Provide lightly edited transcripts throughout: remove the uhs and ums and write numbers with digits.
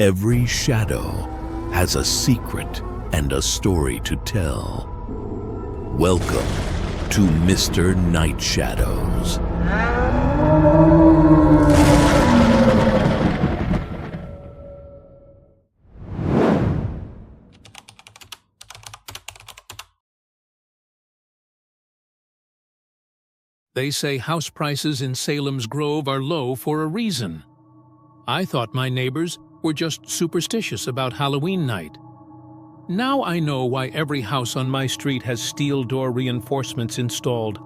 Every shadow has a secret and a story to tell. Welcome to Mr. Night Shadows. They say house prices in Salem's Grove are low for a reason. I thought my neighbors were just superstitious about Halloween night. Now I know why every house on my street has steel door reinforcements installed.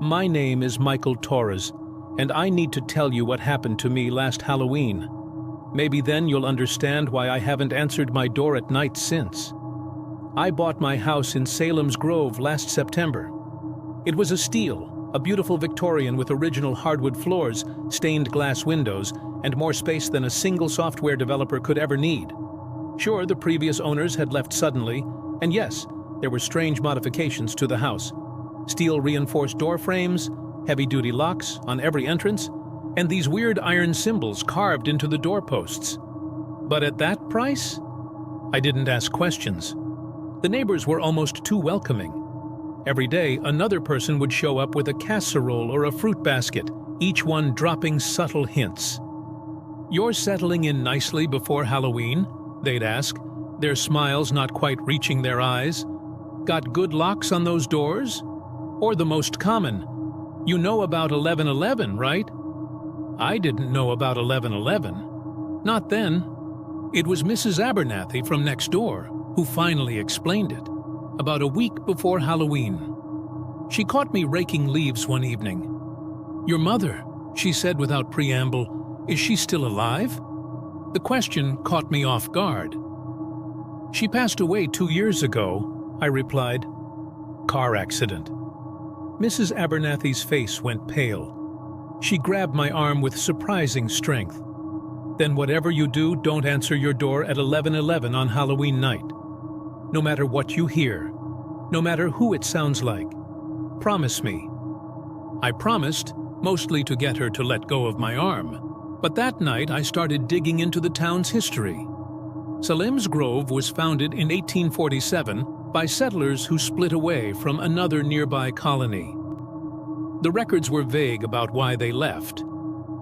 My name is Michael Torres, and I need to tell you what happened to me last Halloween. Maybe then you'll understand why I haven't answered my door at night since. I bought my house in Salem's Grove last September. It was a steal, a beautiful Victorian with original hardwood floors, stained glass windows, and more space than a single software developer could ever need. Sure, the previous owners had left suddenly, and yes, there were strange modifications to the house. Steel reinforced door frames, heavy-duty locks on every entrance, and these weird iron symbols carved into the doorposts. But at that price? I didn't ask questions. The neighbors were almost too welcoming. Every day, another person would show up with a casserole or a fruit basket, each one dropping subtle hints. "You're settling in nicely before Halloween?" they'd ask, their smiles not quite reaching their eyes. "Got good locks on those doors?" Or the most common, "You know about 11/11, right?" I didn't know about 11/11. Not then. It was Mrs. Abernathy from next door who finally explained it, about a week before Halloween. She caught me raking leaves one evening. "Your mother," she said without preamble, "is she still alive?" The question caught me off guard. "She passed away 2 years ago," I replied. "Car accident." Mrs. Abernathy's face went pale. She grabbed my arm with surprising strength. "Then whatever you do, don't answer your door at 11/11 on Halloween night. No matter what you hear, no matter who it sounds like. Promise me." I promised, mostly to get her to let go of my arm. But that night I started digging into the town's history. Salem's Grove was founded in 1847 by settlers who split away from another nearby colony. The records were vague about why they left,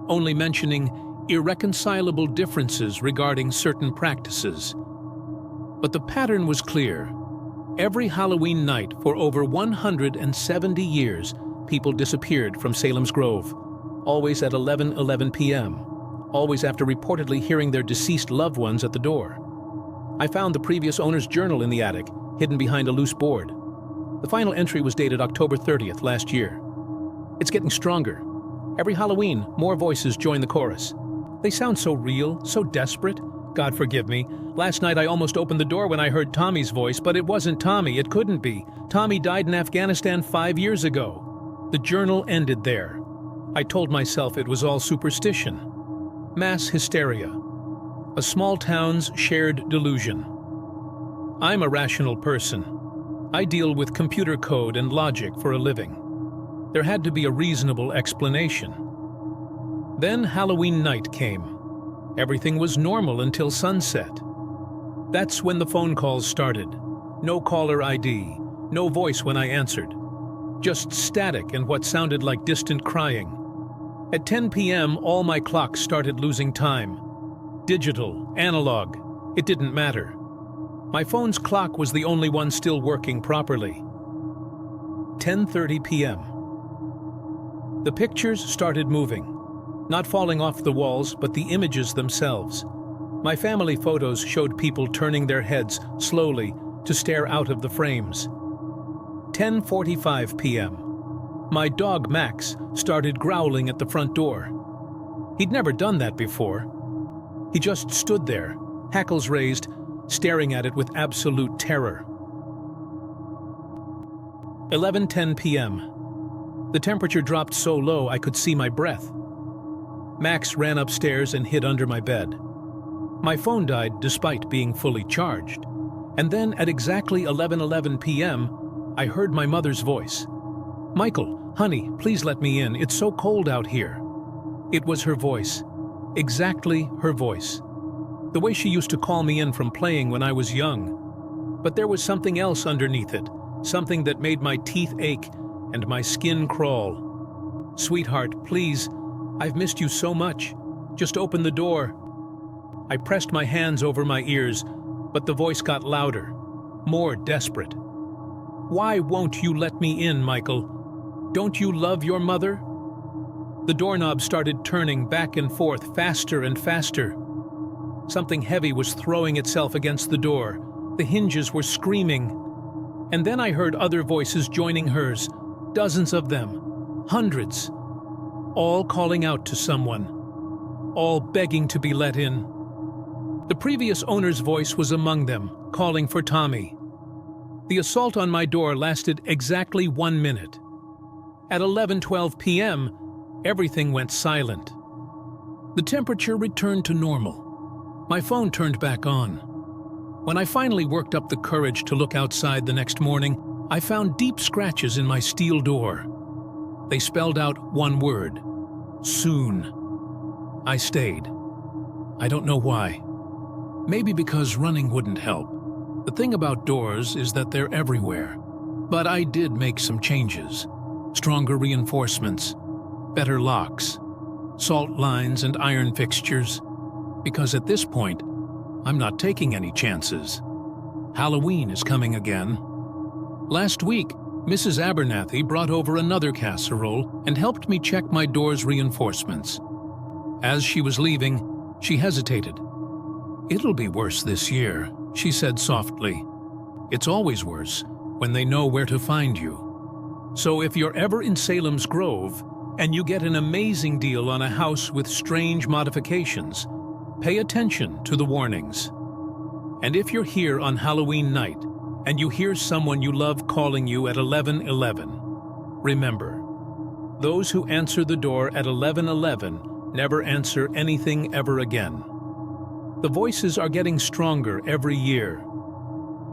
only mentioning irreconcilable differences regarding certain practices. But the pattern was clear. Every Halloween night for over 170 years, people disappeared from Salem's Grove, always at 11:11 p.m., always after reportedly hearing their deceased loved ones at the door. I found the previous owner's journal in the attic, hidden behind a loose board. The final entry was dated October 30th last year. It's getting stronger. Every Halloween, more voices join the chorus. They sound so real, so desperate. God forgive me. Last night I almost opened the door when I heard Tommy's voice, but it wasn't Tommy, it couldn't be. Tommy died in Afghanistan 5 years ago. The journal ended there. I told myself it was all superstition. Mass hysteria. A small town's shared delusion. I'm a rational person. I deal with computer code and logic for a living. There had to be a reasonable explanation. Then Halloween night came. Everything was normal until sunset. That's when the phone calls started. No caller ID, no voice when I answered. Just static and what sounded like distant crying. At 10 p.m., all my clocks started losing time. Digital, analog, it didn't matter. My phone's clock was the only one still working properly. 10:30 p.m. The pictures started moving, not falling off the walls, but the images themselves. My family photos showed people turning their heads slowly to stare out of the frames. 10:45 p.m. My dog Max started growling at the front door. He'd never done that before. He just stood there, hackles raised, staring at it with absolute terror. 11:10 p.m. The temperature dropped so low I could see my breath. Max ran upstairs and hid under my bed. My phone died despite being fully charged. And then at exactly 11:11 p.m., I heard my mother's voice. "Michael, honey, please let me in. It's so cold out here." It was her voice. Exactly her voice. the way she used to call me in from playing when I was young. But there was something else underneath it, something that made my teeth ache and my skin crawl. "Sweetheart, please, I've missed you so much. Just open the door." I pressed my hands over my ears, but the voice got louder, more desperate. "Why won't you let me in, Michael? Don't you love your mother?" The doorknob started turning back and forth faster and faster. Something heavy was throwing itself against the door. The hinges were screaming. And then I heard other voices joining hers, dozens of them, hundreds, all calling out to someone, all begging to be let in. The previous owner's voice was among them, calling for Tommy. The assault on my door lasted exactly 1 minute. At 11:12 p.m., everything went silent. The temperature returned to normal. My phone turned back on. When I finally worked up the courage to look outside the next morning, I found deep scratches in my steel door. They spelled out one word: soon. I stayed. I don't know why. Maybe because running wouldn't help. The thing about doors is that they're everywhere. But I did make some changes. Stronger reinforcements, better locks, salt lines and iron fixtures. Because at this point, I'm not taking any chances. Halloween is coming again. Last week, Mrs. Abernathy brought over another casserole and helped me check my door's reinforcements. As she was leaving, she hesitated. "It'll be worse this year," she said softly. "It's always worse when they know where to find you. So if you're ever in Salem's Grove and you get an amazing deal on a house with strange modifications, pay attention to the warnings. And if you're here on Halloween night and you hear someone you love calling you at 11:11, remember, those who answer the door at 11:11 never answer anything ever again. The voices are getting stronger every year.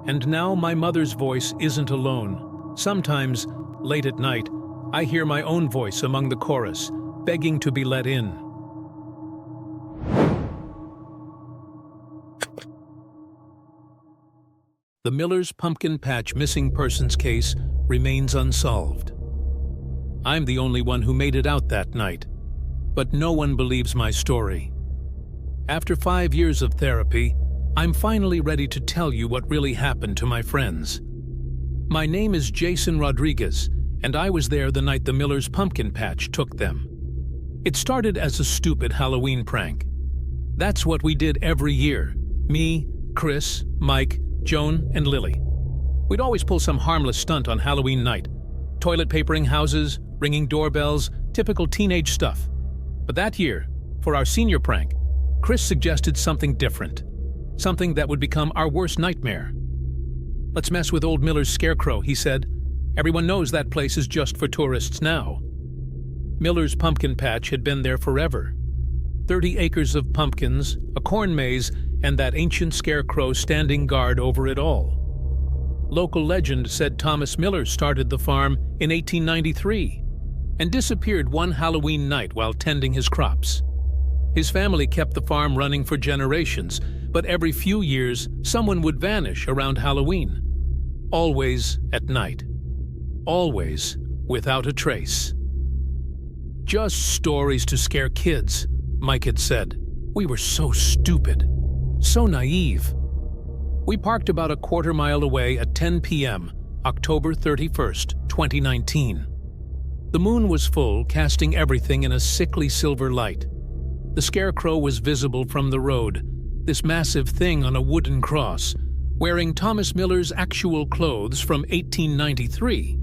And now my mother's voice isn't alone. Sometimes, late at night, I hear my own voice among the chorus, begging to be let in. The Miller's Pumpkin Patch missing persons case remains unsolved. I'm the only one who made it out that night, but no one believes my story. After 5 years of therapy, I'm finally ready to tell you what really happened to my friends. My name is Jason Rodriguez, and I was there the night the Miller's Pumpkin Patch took them. It started as a stupid Halloween prank. That's what we did every year. Me, Chris, Mike, Joan, and Lily. We'd always pull some harmless stunt on Halloween night. Toilet papering houses, ringing doorbells, typical teenage stuff. But that year, for our senior prank, Chris suggested something different. Something that would become our worst nightmare. "Let's mess with old Miller's Scarecrow," he said. "Everyone knows that place is just for tourists now." Miller's Pumpkin Patch had been there forever. 30 acres of pumpkins, a corn maze, and that ancient scarecrow standing guard over it all. Local legend said Thomas Miller started the farm in 1893 and disappeared one Halloween night while tending his crops. His family kept the farm running for generations, but every few years someone would vanish around Halloween. Always at night. Always without a trace. "Just stories to scare kids," Mike had said. "We were so stupid. So naive." We parked about a quarter mile away at 10 p.m., October 31st, 2019. The moon was full, casting everything in a sickly silver light. The Scarecrow was visible from the road, this massive thing on a wooden cross, wearing Thomas Miller's actual clothes from 1893.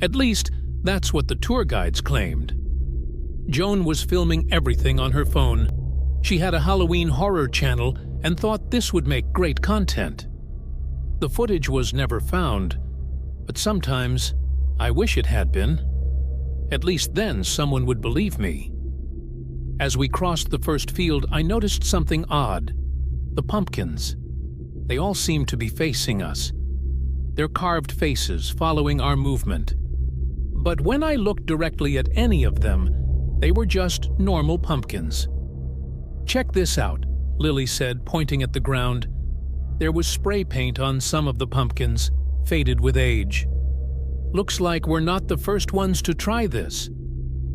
At least, that's what the tour guides claimed. Joan was filming everything on her phone. She had a Halloween horror channel and thought this would make great content. The footage was never found, but sometimes I wish it had been. At least then someone would believe me. As we crossed the first field, I noticed something odd. The pumpkins. They all seemed to be facing us. Their carved faces following our movement. But when I looked directly at any of them, they were just normal pumpkins. Check this out. Lily said, pointing at the ground. There was spray paint on some of the pumpkins, faded with age. Looks like we're not the first ones to try this.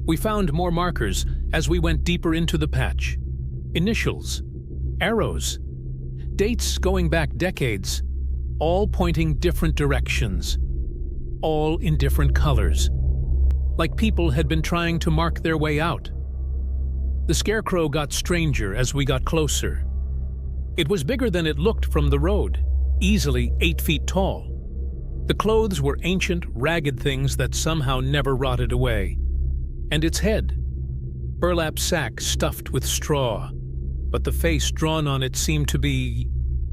We found more markers as we went deeper into the patch. Initials, arrows, dates going back decades, all pointing different directions, all in different colors, like people had been trying to mark their way out. The Scarecrow got stranger as we got closer. It was bigger than it looked from the road, easily 8 feet tall. The clothes were ancient, ragged things that somehow never rotted away. And its head, burlap sack stuffed with straw, but the face drawn on it seemed to be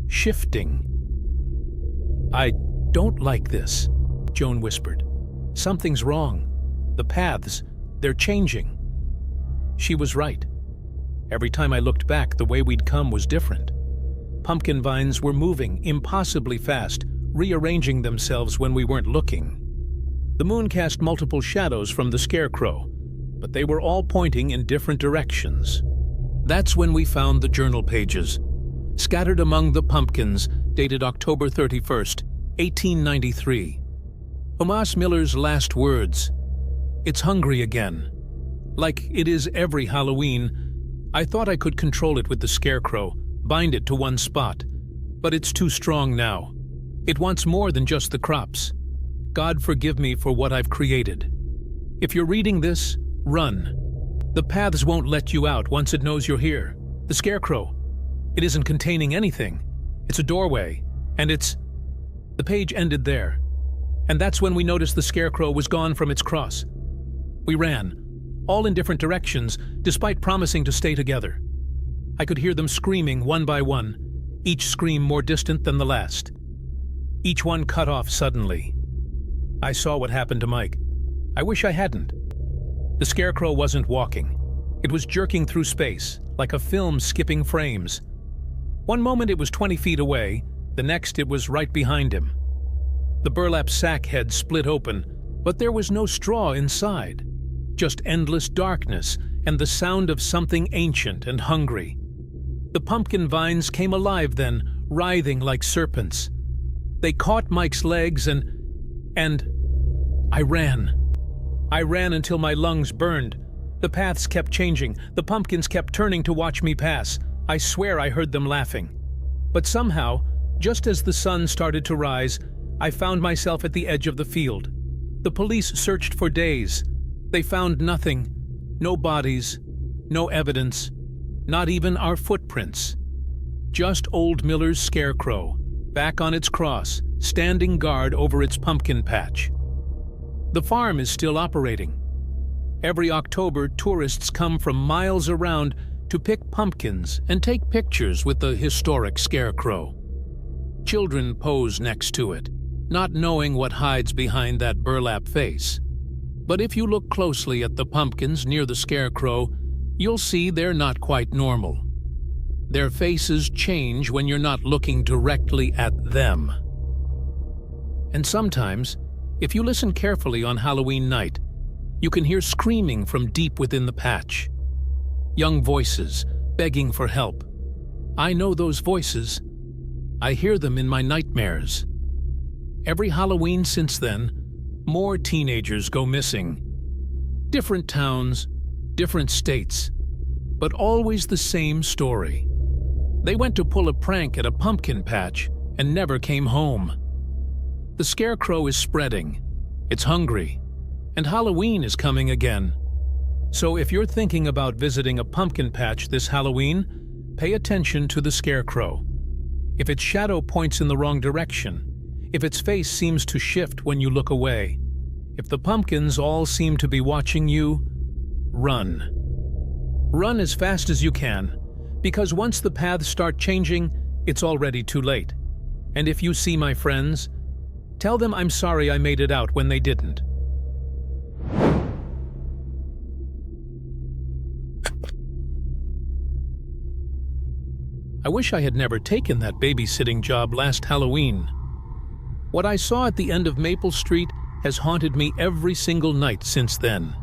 shifting. "I don't like this," Joan whispered. "Something's wrong. The paths, they're changing." She was right. Every time I looked back, the way we'd come was different. Pumpkin vines were moving impossibly fast, rearranging themselves when we weren't looking. The moon cast multiple shadows from the Scarecrow, but they were all pointing in different directions. That's when we found the journal pages, scattered among the pumpkins, dated October 31st, 1893. Omas Miller's last words, "It's hungry again." Like it is every Halloween, I thought I could control it with the Scarecrow, bind it to one spot, but it's too strong now. It wants more than just the crops. God forgive me for what I've created. If you're reading this, run. The paths won't let you out once it knows you're here. The Scarecrow, it isn't containing anything. It's a doorway, and it's... The page ended there. And that's when we noticed the Scarecrow was gone from its cross. We ran, all in different directions, despite promising to stay together. I could hear them screaming one by one, each scream more distant than the last. Each one cut off suddenly. I saw what happened to Mike. I wish I hadn't. The Scarecrow wasn't walking. It was jerking through space, like a film skipping frames. One moment it was 20 feet away, the next it was right behind him. The burlap sack head split open, but there was no straw inside. Just endless darkness and the sound of something ancient and hungry. The pumpkin vines came alive then, writhing like serpents. They caught Mike's legs and I ran. I ran until my lungs burned. The paths kept changing. The pumpkins kept turning to watch me pass. I swear I heard them laughing. But somehow, just as the sun started to rise, I found myself at the edge of the field. The police searched for days. They found nothing. No bodies, no evidence, not even our footprints. Just old Miller's Scarecrow, back on its cross, standing guard over its pumpkin patch. The farm is still operating. Every October, tourists come from miles around to pick pumpkins and take pictures with the historic Scarecrow. Children pose next to it, not knowing what hides behind that burlap face. But if you look closely at the pumpkins near the Scarecrow, you'll see they're not quite normal. Their faces change when you're not looking directly at them. And sometimes, if you listen carefully on Halloween night, you can hear screaming from deep within the patch. Young voices begging for help. I know those voices. I hear them in my nightmares. Every Halloween since then, more teenagers go missing. Different towns, different states, but always the same story. They went to pull a prank at a pumpkin patch and never came home. The Scarecrow is spreading. It's hungry. And Halloween is coming again. So if you're thinking about visiting a pumpkin patch this Halloween, pay attention to the Scarecrow. If its shadow points in the wrong direction, if its face seems to shift when you look away, if the pumpkins all seem to be watching you, run. Run as fast as you can, because once the paths start changing, it's already too late. And if you see my friends, tell them I'm sorry I made it out when they didn't. I wish I had never taken that babysitting job last Halloween. What I saw at the end of Maple Street has haunted me every single night since then.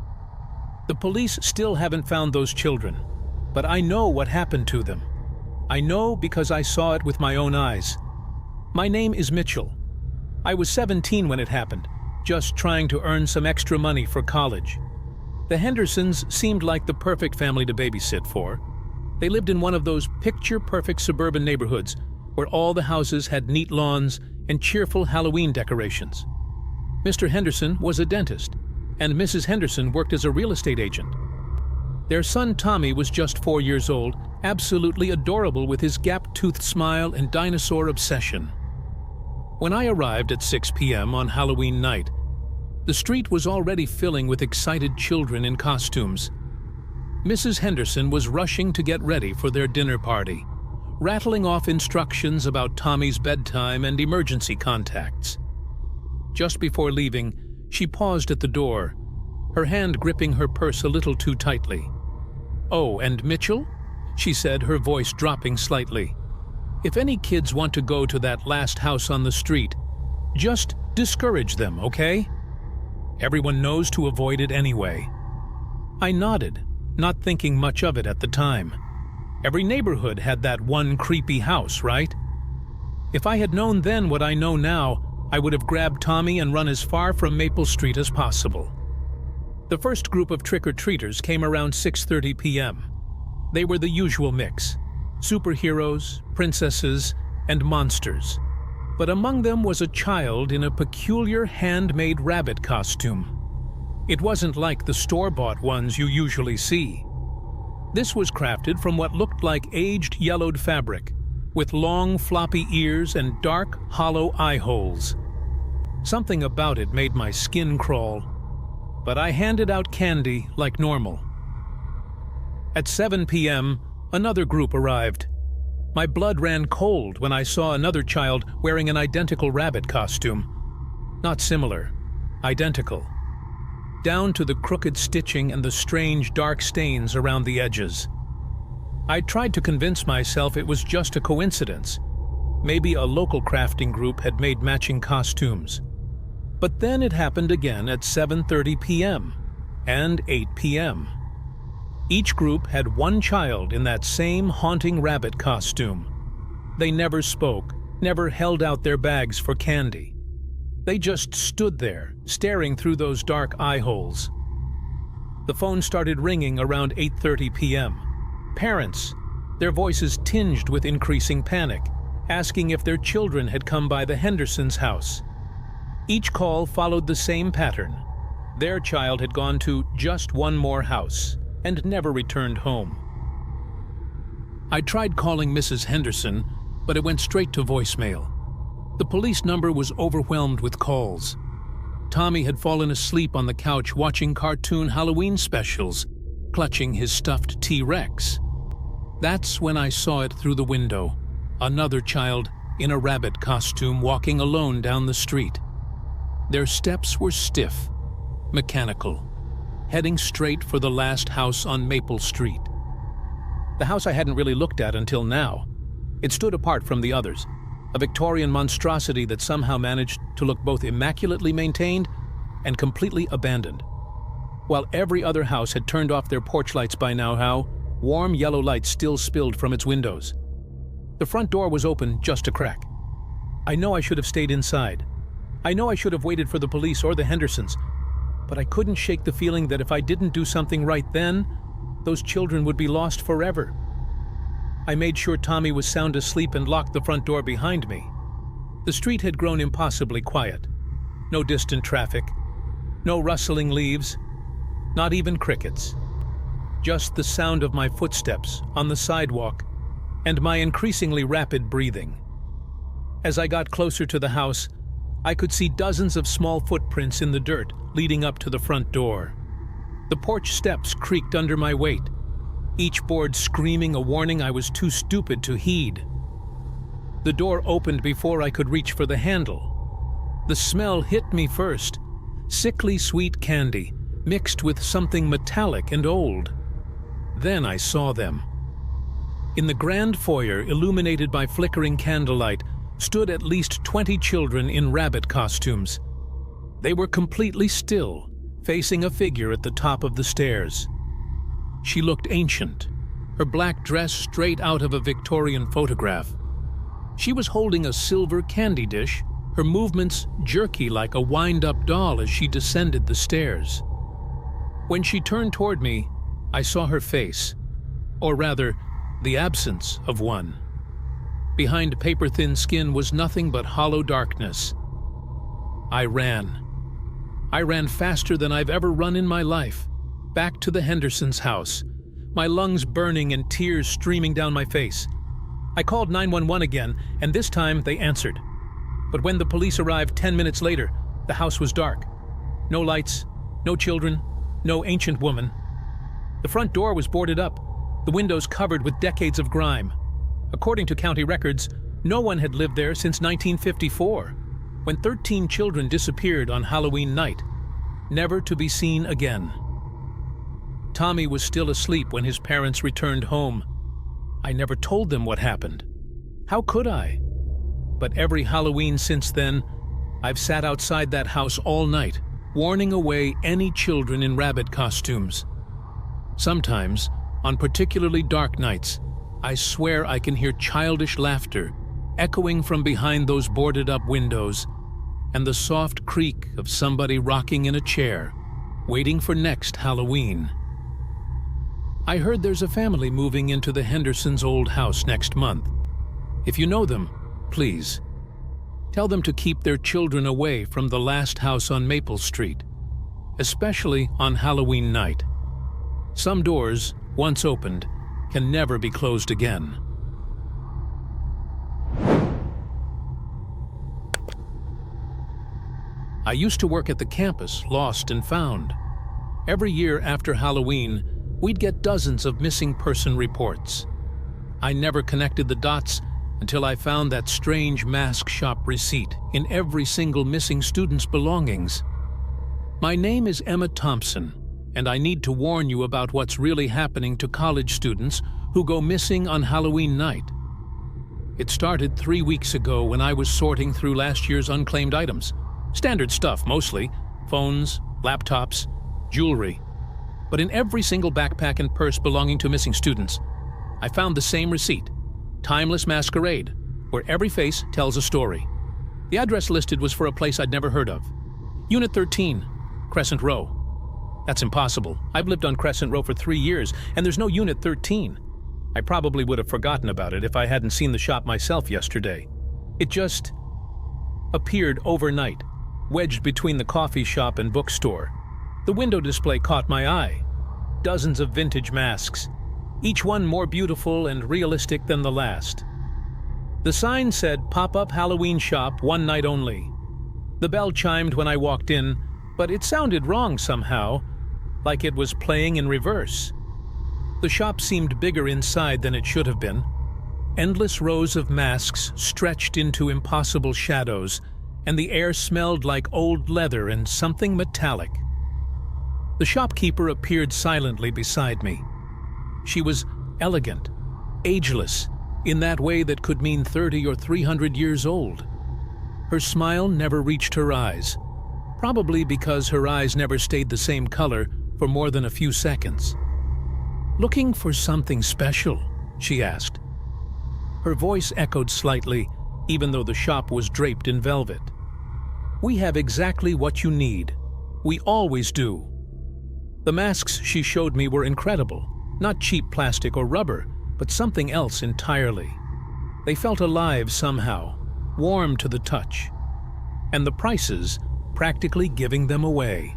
The police still haven't found those children, but I know what happened to them. I know because I saw it with my own eyes. My name is Mitchell. I was 17 when it happened, just trying to earn some extra money for college. The Hendersons seemed like the perfect family to babysit for. They lived in one of those picture-perfect suburban neighborhoods where all the houses had neat lawns and cheerful Halloween decorations. Mr. Henderson was a dentist, and Mrs. Henderson worked as a real estate agent. Their son Tommy was just 4 years old, absolutely adorable with his gap-toothed smile and dinosaur obsession. When I arrived at 6 p.m. on Halloween night, the street was already filling with excited children in costumes. Mrs. Henderson was rushing to get ready for their dinner party, rattling off instructions about Tommy's bedtime and emergency contacts. Just before leaving, she paused at the door, her hand gripping her purse a little too tightly. "Oh, and Mitchell?" she said, her voice dropping slightly. "If any kids want to go to that last house on the street, just discourage them, okay? Everyone knows to avoid it anyway." I nodded, not thinking much of it at the time. Every neighborhood had that one creepy house, right? If I had known then what I know now, I would have grabbed Tommy and run as far from Maple Street as possible. The first group of trick-or-treaters came around 6:30 p.m. They were the usual mix: superheroes, princesses, and monsters. But among them was a child in a peculiar handmade rabbit costume. It wasn't like the store-bought ones you usually see. This was crafted from what looked like aged yellowed fabric, with long floppy ears and dark, hollow eye holes. Something about it made my skin crawl, but I handed out candy like normal. At 7 p.m., another group arrived. My blood ran cold when I saw another child wearing an identical rabbit costume. Not similar, identical. Down to the crooked stitching and the strange dark stains around the edges. I tried to convince myself it was just a coincidence. Maybe a local crafting group had made matching costumes. But then it happened again at 7:30 p.m. and 8 p.m. Each group had one child in that same haunting rabbit costume. They never spoke, never held out their bags for candy. They just stood there, staring through those dark eye holes. The phone started ringing around 8:30 p.m. Parents, their voices tinged with increasing panic, asking if their children had come by the Hendersons' house. Each call followed the same pattern. Their child had gone to just one more house and never returned home. I tried calling Mrs. Henderson, but it went straight to voicemail. The police number was overwhelmed with calls. Tommy had fallen asleep on the couch watching cartoon Halloween specials, clutching his stuffed T-Rex. That's when I saw it through the window. Another child in a rabbit costume walking alone down the street. Their steps were stiff, mechanical, heading straight for the last house on Maple Street. The house I hadn't really looked at until now. It stood apart from the others, a Victorian monstrosity that somehow managed to look both immaculately maintained and completely abandoned. While every other house had turned off their porch lights by now, warm yellow light still spilled from its windows. The front door was open just a crack. I know I should have stayed inside. I know I should have waited for the police or the Hendersons, but I couldn't shake the feeling that if I didn't do something right then, those children would be lost forever. I made sure Tommy was sound asleep and locked the front door behind me. The street had grown impossibly quiet. No distant traffic, no rustling leaves, not even crickets. Just the sound of my footsteps on the sidewalk and my increasingly rapid breathing. As I got closer to the house, I could see dozens of small footprints in the dirt leading up to the front door. The porch steps creaked under my weight, each board screaming a warning I was too stupid to heed. The door opened before I could reach for the handle. The smell hit me first, sickly sweet candy mixed with something metallic and old. Then I saw them. In the grand foyer, illuminated by flickering candlelight, stood at least 20 children in rabbit costumes. They were completely still, facing a figure at the top of the stairs. She looked ancient, her black dress straight out of a Victorian photograph. She was holding a silver candy dish, her movements jerky like a wind-up doll as she descended the stairs. When she turned toward me, I saw her face, or rather, the absence of one. Behind paper-thin skin was nothing but hollow darkness. I ran. I ran faster than I've ever run in my life, back to the Hendersons' house, my lungs burning and tears streaming down my face. I called 911 again, and this time they answered. But when the police arrived 10 minutes later, the house was dark. No lights, no children, no ancient woman. The front door was boarded up, the windows covered with decades of grime. According to county records, no one had lived there since 1954, when 13 children disappeared on Halloween night, never to be seen again. Tommy was still asleep when his parents returned home. I never told them what happened. How could I? But every Halloween since then, I've sat outside that house all night, warning away any children in rabbit costumes. Sometimes, on particularly dark nights, I swear I can hear childish laughter echoing from behind those boarded-up windows and the soft creak of somebody rocking in a chair, waiting for next Halloween. I heard there's a family moving into the Hendersons' old house next month. If you know them, please, tell them to keep their children away from the last house on Maple Street, especially on Halloween night. Some doors, once opened, can never be closed again. I used to work at the campus, lost and found. Every year after Halloween, we'd get dozens of missing person reports. I never connected the dots until I found that strange mask shop receipt in every single missing student's belongings. My name is Emma Thompson, and I need to warn you about what's really happening to college students who go missing on Halloween night. It started 3 weeks ago when I was sorting through last year's unclaimed items. Standard stuff mostly, phones, laptops, jewelry. But in every single backpack and purse belonging to missing students, I found the same receipt, Timeless Masquerade, where every face tells a story. The address listed was for a place I'd never heard of. Unit 13, Crescent Row. That's impossible. I've lived on Crescent Row for 3 years, and there's no Unit 13. I probably would have forgotten about it if I hadn't seen the shop myself yesterday. It just appeared overnight, wedged between the coffee shop and bookstore. The window display caught my eye. Dozens of vintage masks, each one more beautiful and realistic than the last. The sign said pop-up Halloween shop, one night only. The bell chimed when I walked in, but it sounded wrong somehow, like it was playing in reverse. The shop seemed bigger inside than it should have been. Endless rows of masks stretched into impossible shadows, and the air smelled like old leather and something metallic. The shopkeeper appeared silently beside me. She was elegant, ageless, in that way that could mean 30 or 300 years old. Her smile never reached her eyes, probably because her eyes never stayed the same color for more than a few seconds. "Looking for something special?" she asked. Her voice echoed slightly, even though the shop was draped in velvet. "We have exactly what you need. We always do." The masks she showed me were incredible, not cheap plastic or rubber, but something else entirely. They felt alive somehow, warm to the touch. And the prices, practically giving them away.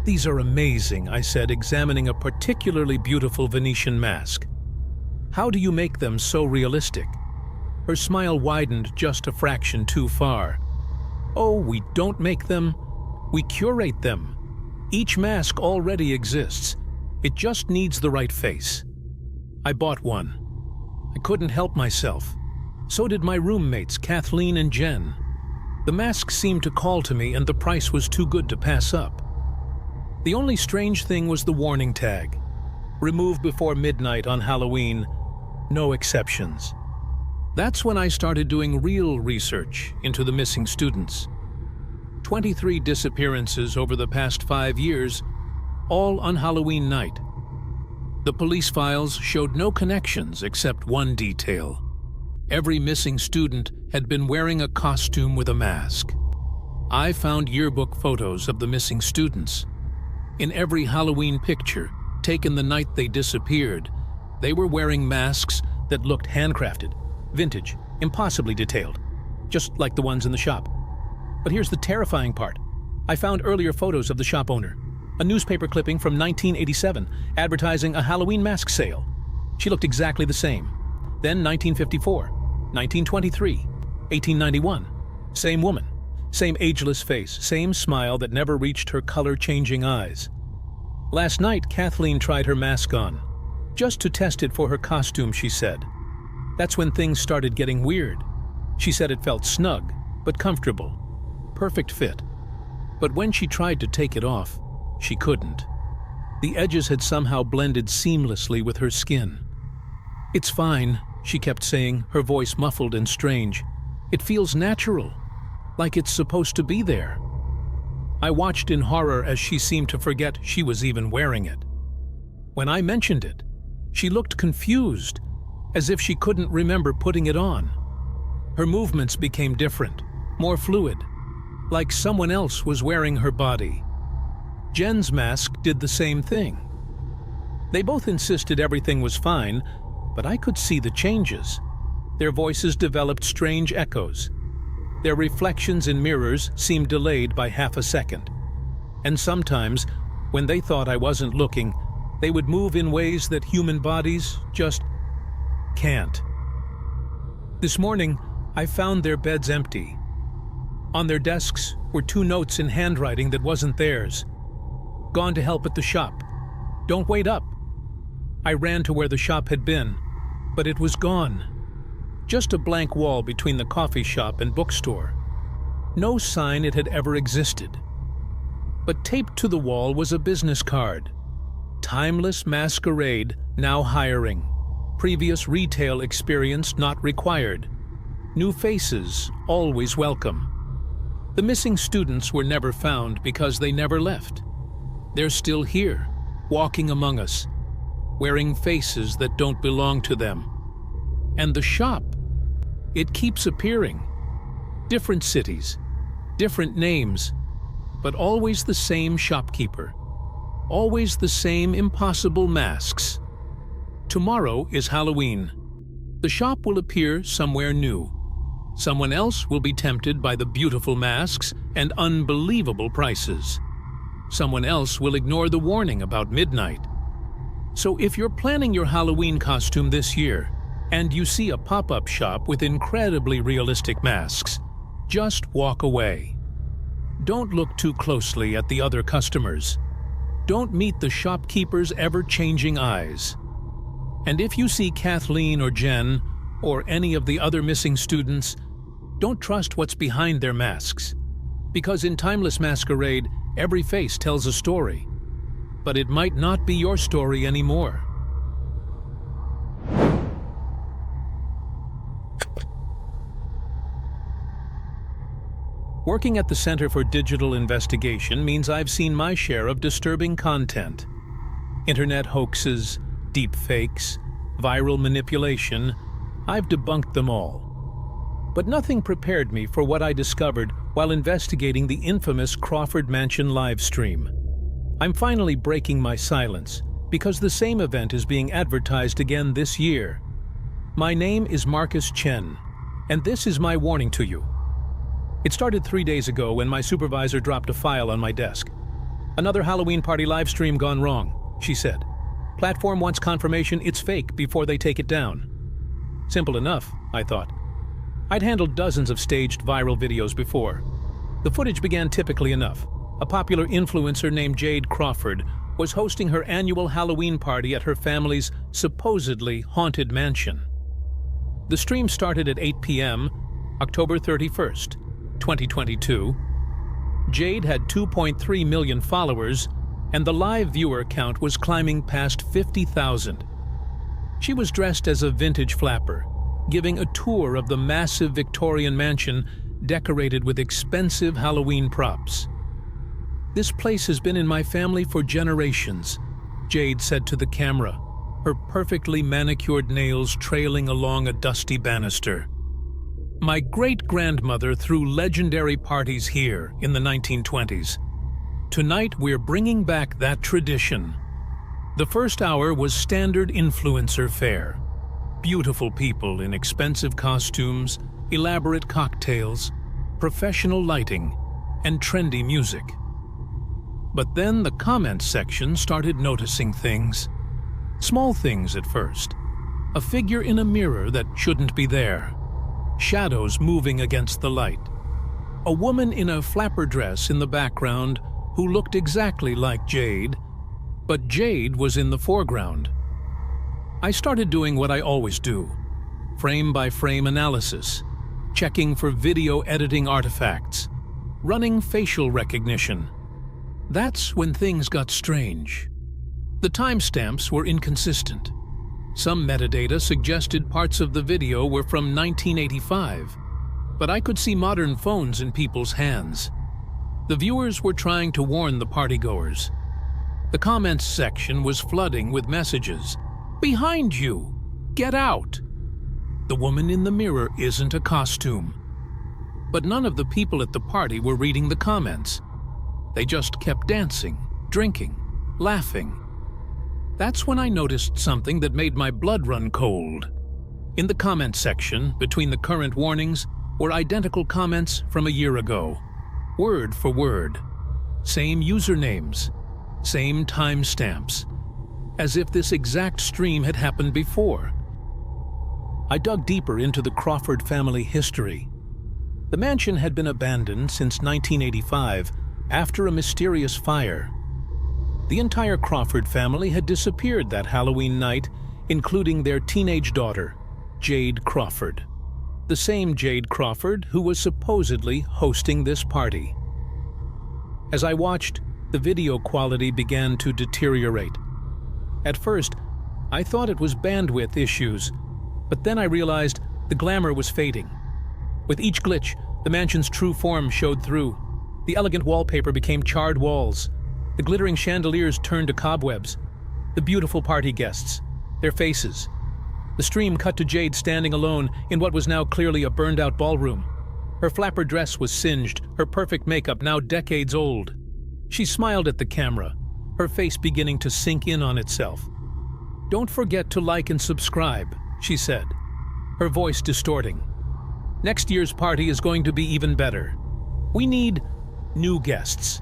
"These are amazing," I said, examining a particularly beautiful Venetian mask. "How do you make them so realistic?" Her smile widened just a fraction too far. "Oh, we don't make them, we curate them. Each mask already exists. It just needs the right face." I bought one. I couldn't help myself. So did my roommates, Kathleen and Jen. The mask seemed to call to me, and the price was too good to pass up. The only strange thing was the warning tag. Remove before midnight on Halloween. No exceptions. That's when I started doing real research into the missing students. 23 disappearances over the past 5 years, all on Halloween night. The police files showed no connections except one detail. Every missing student had been wearing a costume with a mask. I found yearbook photos of the missing students. In every Halloween picture, taken the night they disappeared, they were wearing masks that looked handcrafted, vintage, impossibly detailed, just like the ones in the shop. But here's the terrifying part. I found earlier photos of the shop owner, a newspaper clipping from 1987 advertising a Halloween mask sale. She looked exactly the same. Then 1954, 1923, 1891. Same woman, same ageless face, same smile that never reached her color-changing eyes. Last night, Kathleen tried her mask on, just to test it for her costume, she said. That's when things started getting weird. She said it felt snug, but comfortable. Perfect fit. But when she tried to take it off, she couldn't. The edges had somehow blended seamlessly with her skin. "It's fine," she kept saying, her voice muffled and strange. "It feels natural, like it's supposed to be there." I watched in horror as she seemed to forget she was even wearing it. When I mentioned it, she looked confused, as if she couldn't remember putting it on. Her movements became different, more fluid, like someone else was wearing her body. Jen's mask did the same thing. They both insisted everything was fine, but I could see the changes. Their voices developed strange echoes. Their reflections in mirrors seemed delayed by half a second. And sometimes, when they thought I wasn't looking, they would move in ways that human bodies just can't. This morning, I found their beds empty. On their desks were 2 notes in handwriting that wasn't theirs. "Gone to help at the shop. Don't wait up." I ran to where the shop had been, but it was gone. Just a blank wall between the coffee shop and bookstore. No sign it had ever existed. But taped to the wall was a business card. "Timeless masquerade, now hiring. Previous retail experience not required. New faces, always welcome." The missing students were never found because they never left. They're still here, walking among us, wearing faces that don't belong to them. And the shop, it keeps appearing. Different cities, different names, but always the same shopkeeper. Always the same impossible masks. Tomorrow is Halloween. The shop will appear somewhere new. Someone else will be tempted by the beautiful masks and unbelievable prices. Someone else will ignore the warning about midnight. So if you're planning your Halloween costume this year, and you see a pop-up shop with incredibly realistic masks, just walk away. Don't look too closely at the other customers. Don't meet the shopkeeper's ever-changing eyes. And if you see Kathleen or Jen, or any of the other missing students, don't trust what's behind their masks. Because in Timeless Masquerade, every face tells a story. But it might not be your story anymore. Working at the Center for Digital Investigation means I've seen my share of disturbing content. Internet hoaxes, deep fakes, viral manipulation. I've debunked them all. But nothing prepared me for what I discovered while investigating the infamous Crawford Mansion livestream. I'm finally breaking my silence because the same event is being advertised again this year. My name is Marcus Chen, and this is my warning to you. It started 3 days ago when my supervisor dropped a file on my desk. "Another Halloween party livestream gone wrong," she said. "Platform wants confirmation it's fake before they take it down." Simple enough, I thought. I'd handled dozens of staged viral videos before. The footage began typically enough. A popular influencer named Jade Crawford was hosting her annual Halloween party at her family's supposedly haunted mansion. The stream started at 8 p.m., October 31st, 2022. Jade had 2.3 million followers, and the live viewer count was climbing past 50,000. She was dressed as a vintage flapper, giving a tour of the massive Victorian mansion decorated with expensive Halloween props. "This place has been in my family for generations," Jade said to the camera. her perfectly manicured nails trailing along a dusty banister. My great-grandmother threw legendary parties here in the 1920s. Tonight we're bringing back that tradition. The first hour was standard influencer fare. Beautiful people in expensive costumes, elaborate cocktails, professional lighting, and trendy music. But then the comments section started noticing things. Small things at first. A figure in a mirror that shouldn't be there. Shadows moving against the light. A woman in a flapper dress in the background who looked exactly like Jade, but Jade was in the foreground. I started doing what I always do, frame-by-frame analysis, checking for video editing artifacts, running facial recognition. That's when things got strange. The timestamps were inconsistent. Some metadata suggested parts of the video were from 1985, but I could see modern phones in people's hands. The viewers were trying to warn the partygoers. The comments section was flooding with messages. "Behind you! Get out!" The woman in the mirror isn't a costume. But none of the people at the party were reading the comments. They just kept dancing, drinking, laughing. That's when I noticed something that made my blood run cold. In the comment section, between the current warnings, were identical comments from a year ago, word for word. Same usernames, same timestamps, as if this exact stream had happened before. I dug deeper into the Crawford family history. The mansion had been abandoned since 1985 after a mysterious fire. The entire Crawford family had disappeared that Halloween night, including their teenage daughter, Jade Crawford. The same Jade Crawford who was supposedly hosting this party. As I watched, the video quality began to deteriorate. At first, I thought it was bandwidth issues, but then I realized the glamour was fading. With each glitch, the mansion's true form showed through. The elegant wallpaper became charred walls. The glittering chandeliers turned to cobwebs. The beautiful party guests, their faces. The stream cut to Jade standing alone in what was now clearly a burned-out ballroom. Her flapper dress was singed, her perfect makeup now decades old. She smiled at the camera, her face beginning to sink in on itself. "Don't forget to like and subscribe," she said, her voice distorting. "Next year's party is going to be even better. We need new guests."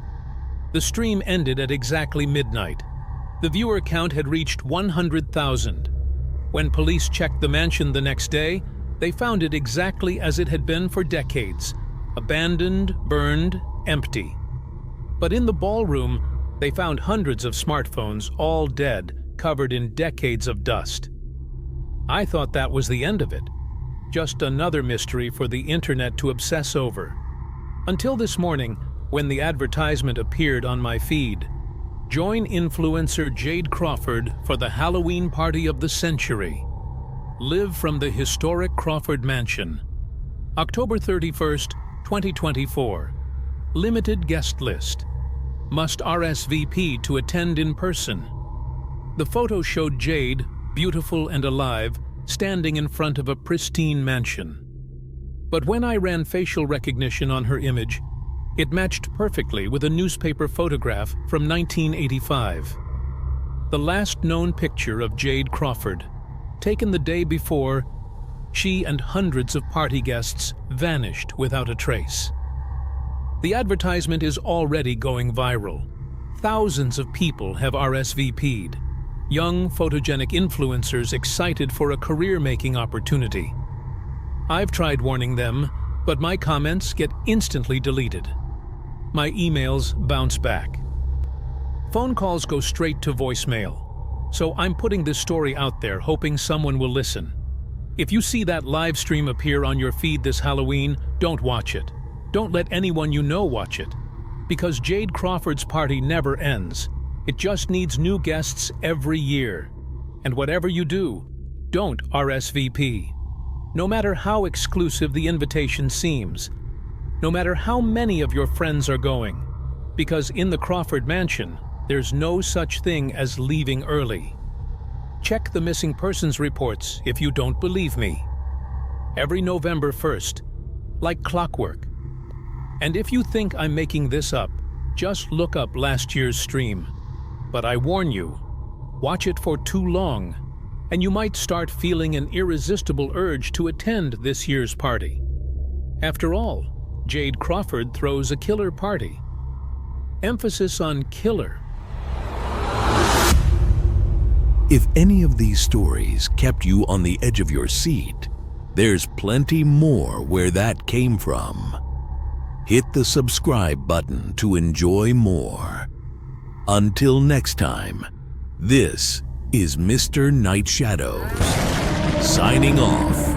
The stream ended at exactly midnight. The viewer count had reached 100,000. When police checked the mansion the next day, they found it exactly as it had been for decades, abandoned, burned, empty. But in the ballroom, they found hundreds of smartphones, all dead, covered in decades of dust. I thought that was the end of it, just another mystery for the internet to obsess over. Until this morning, when the advertisement appeared on my feed. Join influencer Jade Crawford for the Halloween party of the century. Live from the historic Crawford Mansion. October 31st, 2024. Limited guest list. Must RSVP to attend in person. The photo showed Jade, beautiful and alive, standing in front of a pristine mansion. But when I ran facial recognition on her image, it matched perfectly with a newspaper photograph from 1985. The last known picture of Jade Crawford, taken the day before, she and hundreds of party guests vanished without a trace. The advertisement is already going viral. Thousands of people have RSVP'd. Young, photogenic influencers excited for a career-making opportunity. I've tried warning them, but my comments get instantly deleted. My emails bounce back. Phone calls go straight to voicemail. So I'm putting this story out there, hoping someone will listen. If you see that live stream appear on your feed this Halloween, don't watch it. Don't let anyone you know watch it. Because Jade Crawford's party never ends. It just needs new guests every year. And whatever you do, don't RSVP. No matter how exclusive the invitation seems. No matter how many of your friends are going. Because in the Crawford Mansion, there's no such thing as leaving early. Check the missing persons reports if you don't believe me. Every November 1st, like clockwork. And if you think I'm making this up, just look up last year's stream. But I warn you, watch it for too long, and you might start feeling an irresistible urge to attend this year's party. After all, Jade Crawford throws a killer party. Emphasis on killer. If any of these stories kept you on the edge of your seat, there's plenty more where that came from. Hit the subscribe button to enjoy more. Until next time, this is Mr. Night Shadows, signing off.